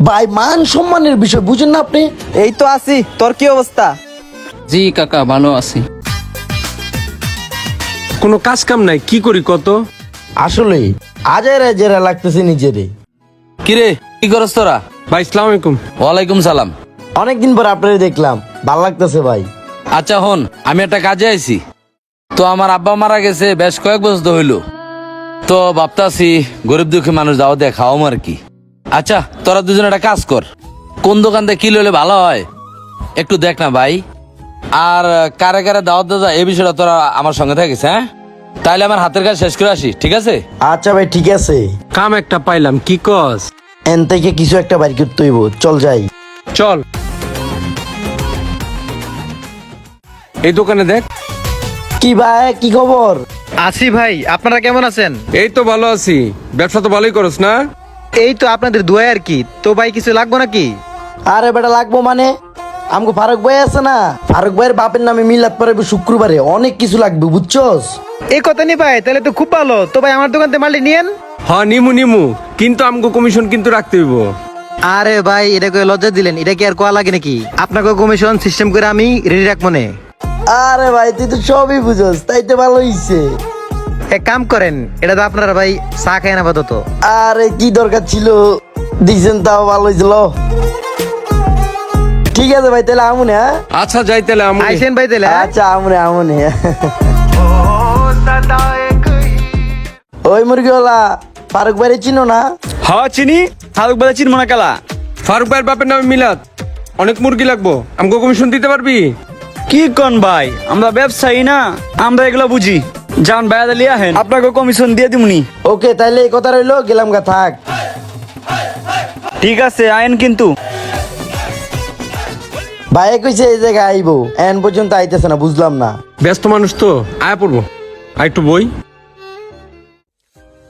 ভাই মান সম্মানের বিষয় বুঝেন না আপনি? এই তো আছি, তোর কি অবস্থা? জি কাকা ভালো আছি। কোনো কাজ কাম নাই, কি করি কত? আসলে আজেরা জেরা লাগতেছে নিজেরে। কিরে কি করস তোরা? ভাই আসসালামু আলাইকুম। ওয়ালাইকুম সালাম। অনেকদিন পর আপনারে দেখলাম, ভাল লাগতেছে ভাই। আচ্ছা হন, আমি একটা কাজে আইছি। তো আমার আব্বা মারা গেছে বেশ কয়েক বছর তো হইলো। তো ভাবতাছি গরিব দুঃখী মানুষ দাও দিয়ে খাওয়াম আর কি। আচ্ছা তোরা দুজনে একটা কাজ কর, কোন দোকান থেকে কি লইলে ভালো হয় একটু দেখ না ভাই। আর কারে কারে দাওয়াত দাদা এই বিষয়টা তোরা আমার সঙ্গে থাকিস, হ্যাঁ? তাইলে আমার হাতের কাজ শেষ করে আসি, ঠিক আছে? আচ্ছা ভাই ঠিক আছে, কাম একটা পাইলাম, কি কস? এন থেকে কিছু একটা বাইর করতে হইব, চল যাই। চল এই দোকানে দেখ। কি ভাই কি খবর? আছি ভাই, আপনারা কেমন আছেন? এই তো ভালো আছি। ব্যবসা তো ভালোই করস না? এই তো আপনাদের দোয়া আর কি। তো ভাই কিছু লাগবো নাকি? আরে বেটা লাগবো মানে, আমগো ফারুক ভাই আছে না, ফারুক ভাইয়ের বাপের নামে মিলাদ পড়াবে শুক্রবারে, অনেক কিছু লাগবে বুঝছস? এই কথা নি ভাই, তাহলে তো খুব ভালো। তো ভাই আমার দোকান থেকে মালটি নিয়েন। হ্যাঁ নিমু নিমু, কিন্তু আমগো কমিশন কিন্তু রাখতে হইব। আরে ভাই এটা কই লজ্জা দিলেন, এটা কি আর কোয়া লাগে নাকি? আপনাকে কমিশন সিস্টেম করে আমি রেডি রাখ মনে। আরে ভাই তুই তো সবই বুঝছস, তাই তো ভালো হইছে। এক কাম করেন, এটা তো আপনারা ভাই চা খায় না আপাতত। আরে কি দরকার ছিল, দিছেন তাও ভালো হয়েছিল। ঠিক আছে ভাই তাহলে আমুনে, হ্যাঁ? আচ্ছা যাই তাহলে আমি। আইসেন ভাই তাহলে, হ্যাঁ? আচ্ছা আমুনে আমুনে। ওই মুরগিওয়ালা, ফারুক ভাইরে চিনো না? হ্যাঁ চিনি, ফারুক বেলা চিনব না কালা। ফারুক ভাইয়ের বাপের নামে মিলাদ, অনেক মুরগি লাগবো, আমগো কমিশন দিতে পারবি? কি কন ভাই, আমরা ব্যবসায়ী না, আমরা এগুলো বুঝি। যান বাইরে লিয়ে আহেন, আপনাকে কমিশন দিয়ে দিমুনি। ওকে তাইলে এই কথা রইলো, গেলাম গা, থাক। ঠিক আছে আইন কিন্তু। ভাই কইছে এই জায়গায় আইবো, এন পর্যন্ত আইতেছে না, বুঝলাম না। ব্যস্ত মানুষ তো, আয়া পড়বো। আর একটু বই।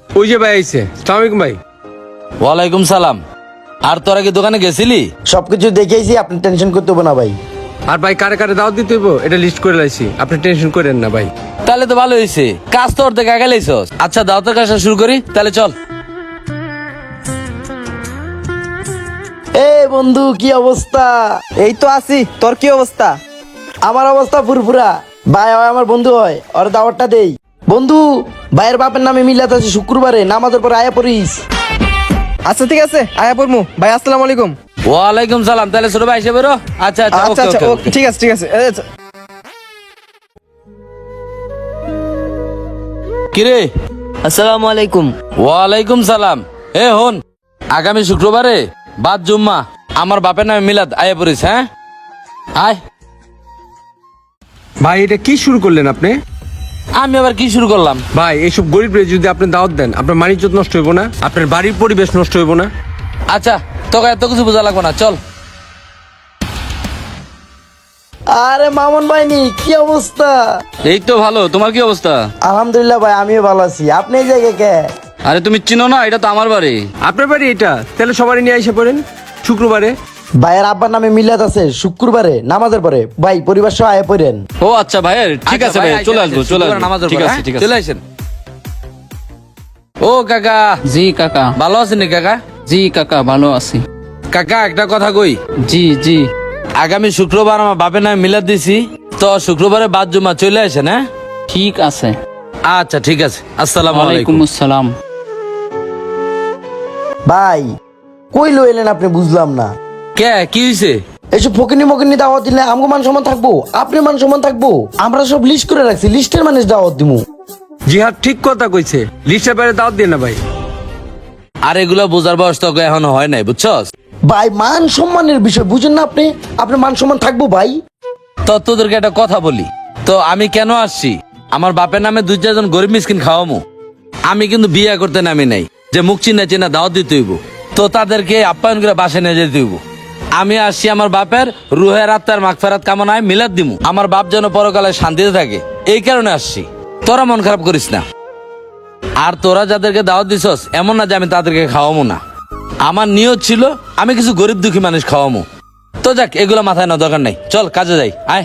ওই যে ভাই আইছে, আসসালামু আলাইকুম ভাই। ওয়ালাইকুম সালাম। আর তোরা কি দোকানে গেছিলি? সবকিছু দেখেইছি, আপনি টেনশন করতে হবে না ভাই। আর ভাই কারে কারে দাওয়াত দিতে হইব এটা লিস্ট করে লাইছি, আপনি টেনশন করেন না ভাই। তাহলে তো ভালো হয়েছে, কাজ তো ওর থেকে আগে লাইছস। আচ্ছা দাওয়াতের কাজটা শুরু করি, তাহলে চল। এ বন্ধু কি অবস্থা? এই তো আছি, তোর কি অবস্থা? আমার অবস্থা ফুরফুরা। ভাই হয় আমার বন্ধু হয়, ওর দাওয়াতটা দেই। বন্ধু, ভাইয়ের বাপের নামে মিলাদ আছে শুক্রবারে, নামাজের পর আয়া পড়িস। আচ্ছা ঠিক আছে, আয়া পড়মু। ভাই আসসালামু আলাইকুম। ওয়ালাইকুম সালাম। তাহলে ছোট ভাই এসে বেরো। আচ্ছা আচ্ছা আচ্ছা আচ্ছা, ওকে, ওকে, ঠিক আছে ঠিক আছে। আচ্ছা। কিরে? আসসালামু আলাইকুম। ওয়ালাইকুম সালাম। এ হন, আগামী শুক্রবারে বাদ জুম্মা আমার বাপের নামে মিলাদ, আয়া পড়িস, হ্যাঁ? আয়। ভাই এটা কি শুরু করলেন আপনি? আমি আবার কি শুরু করলাম? ভাই এইসব গরিবরে যদি আপনি দাওয়াত দেন, আপনার মানিজ্য নষ্ট হইব না? আপনার বাড়ির পরিবেশ নষ্ট হইব না? আচ্ছা তোকে এত কিছু বোঝা লাগবে না, চল। আরে মামুন ভাইনি, কি অবস্থা? এই তো ভালো, তোমার কি অবস্থা? আলহামদুলিল্লাহ ভাই, আমিও ভালো আছি। আপনি এই জায়গায় কে? আরে তুমি চিনো না, এটা তো আমার বাড়ি। আপনার বাড়ি এটা? তাহলে সবারই নিয়ে এসে পড়েন শুক্রবারে। ভাইয়ের আব্বার নামে মিলাদ আছে শুক্রবারে, নামাজের পরে। ভাই পরিবার সহ আয়া পড়েন। ও আচ্ছা ভাই, ঠিক আছে ভাই, চলে আসবো চলে আসবো। নামাজের ঠিক পর, আছে হ্যাঁ? ঠিক আছে। চলে আসেন। ও কাকা, জি কাকা। ভালো আছেন নি কাকা? জি কাকা ভালো আছি। কাকা একটা কথা কই, জি জি। আগামী শুক্রবার আমার বাপের নামে মিলাদ দিছি, তো শুক্রবারে বাদ জুম্মা চলে আসেন, হ্যাঁ? ঠিক আছে। আচ্ছা ঠিক আছে, আসসালামু ওয়ালাইকুম আলাইকুম। আসসালাম। ভাই কই লইলেন আপনি, বুঝলাম না। কে কি হইছে? এইসব ফকিনি মকিনি দাওয়াত দিলে আমগো মান সম্মান থাকবো, আপনি মান সম্মান থাকবো? আমরা সব লিস্ট করে রাখছি, লিস্টের মানুষ দাওয়াত দিমু। জিহাদ ঠিক কথা কইছে, লিস্টের বাইরে দাওয়াত দিয়ে না ভাই। আর এগুলা বোঝার বয়স তো এখনো হয় নাই, বুঝছস? ভাই মান সম্মানের বিষয় বুঝেন না আপনি? আপনার মান সম্মান থাকবো ভাই। তো তোদেরকে একটা কথা বলি, তো আমি কেন আসছি? আমার বাপের নামে দুই চারজন গরিব মিসকিন খাওয়ামু। আমি কিন্তু বিয়ে করতে নামি নাই যে মুখ চিনা চিনা দাওয়াত দিতে হইব, তো তাদেরকে আপ্যায়ন করে বাসায় নিয়ে যেতে হইব। আমি আসছি আমার বাপের রুহের আত্মার মাগফিরাত কামনায় মিলাদ দিমু, আমার বাপ যেন পরকালে শান্তিতে থাকে, এই কারণে আসছি। তোরা মন খারাপ করিস না। আর তোরা যাদেরকে দাওয়াত দিছস, এমন না যে আমি তাদেরকে খাওয়ামু না। আমার নিয়ত ছিল আমি কিছু গরিব দুঃখী মানুষ খাওয়ামু। তো যাক, এগুলো মাথায় না দরকার নাই, চল কাজে যাই, আয়।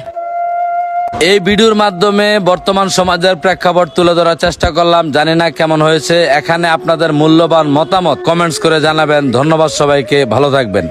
এই ভিডিওর মাধ্যমে বর্তমান সমাজের প্রেক্ষাপট তুলে ধরার চেষ্টা করলাম, জানি না কেমন হয়েছে। এখানে আপনাদের মূল্যবান মতামত কমেন্টস করে জানাবেন। ধন্যবাদ সবাইকে, ভালো থাকবেন।